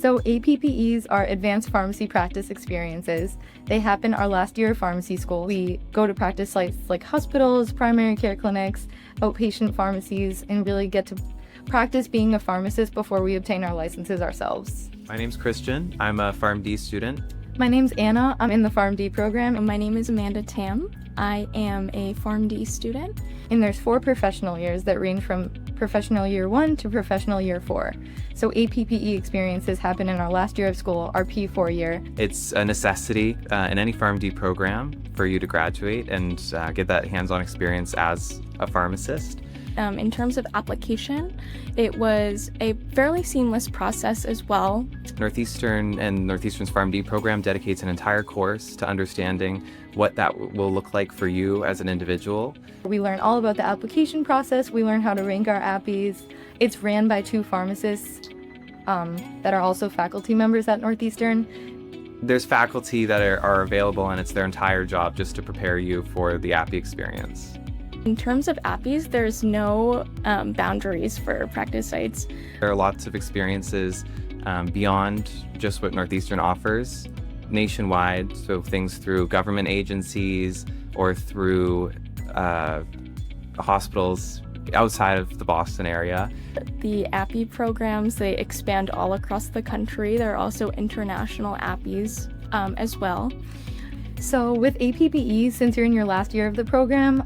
So APPEs are advanced pharmacy practice experiences. They happen our last year of pharmacy school. We go to practice sites like hospitals, primary care clinics, outpatient pharmacies, and really get to practice being a pharmacist before we obtain our licenses ourselves. My name's Christian. I'm a PharmD student. My name's Anna. I'm in the PharmD program. My name is Amanda Tam. I am a PharmD student. And there's 4 professional years that range from professional year 1 to professional year 4. So APPE experiences happen in our last year of school, our P4 year. It's a necessity in any PharmD program for you to graduate and get that hands-on experience as a pharmacist. In terms of application, it was a fairly seamless process as well. Northeastern and Northeastern's PharmD program dedicates an entire course to understanding what that will look like for you as an individual. We learn all about the application process. We learn how to rank our APPEs. It's ran by 2 pharmacists that are also faculty members at Northeastern. There's faculty that are available, and it's their entire job just to prepare you for the APPE experience. In terms of APPEs, there's no boundaries for practice sites. There are lots of experiences beyond just what Northeastern offers nationwide, so things through government agencies or through hospitals outside of the Boston area. The APPE programs, they expand all across the country. There are also international APPEs as well. So with APPE, since you're in your last year of the program,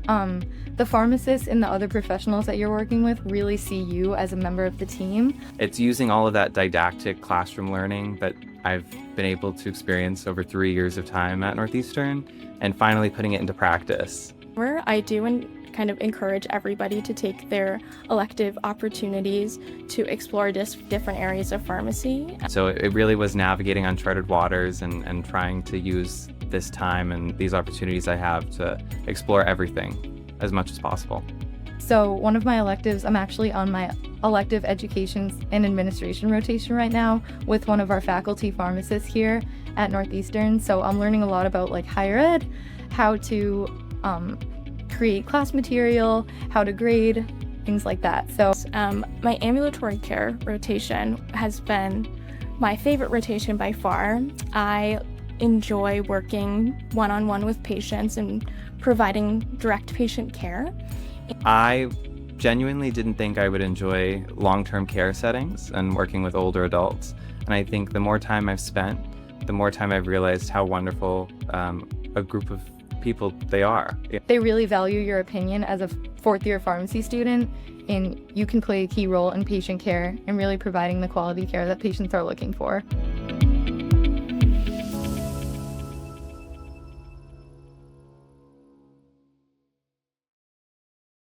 the pharmacists and the other professionals that you're working with really see you as a member of the team. It's using all of that didactic classroom learning that I've been able to experience over 3 years of time at Northeastern and finally putting it into practice. Where I do kind of encourage everybody to take their elective opportunities to explore different areas of pharmacy. So it really was navigating uncharted waters and trying to use this time and these opportunities I have to explore everything as much as possible. So one of my electives, I'm actually on my elective education and administration rotation right now with one of our faculty pharmacists here at Northeastern. So I'm learning a lot about like higher ed, how to create class material, how to grade, things like that. So my ambulatory care rotation has been my favorite rotation by far. I enjoy working one-on-one with patients and providing direct patient care. I genuinely didn't think I would enjoy long-term care settings and working with older adults. And I think the more time I've spent, the more time I've realized how wonderful a group of people they are. They really value your opinion as a 4th-year pharmacy student, and you can play a key role in patient care and really providing the quality care that patients are looking for.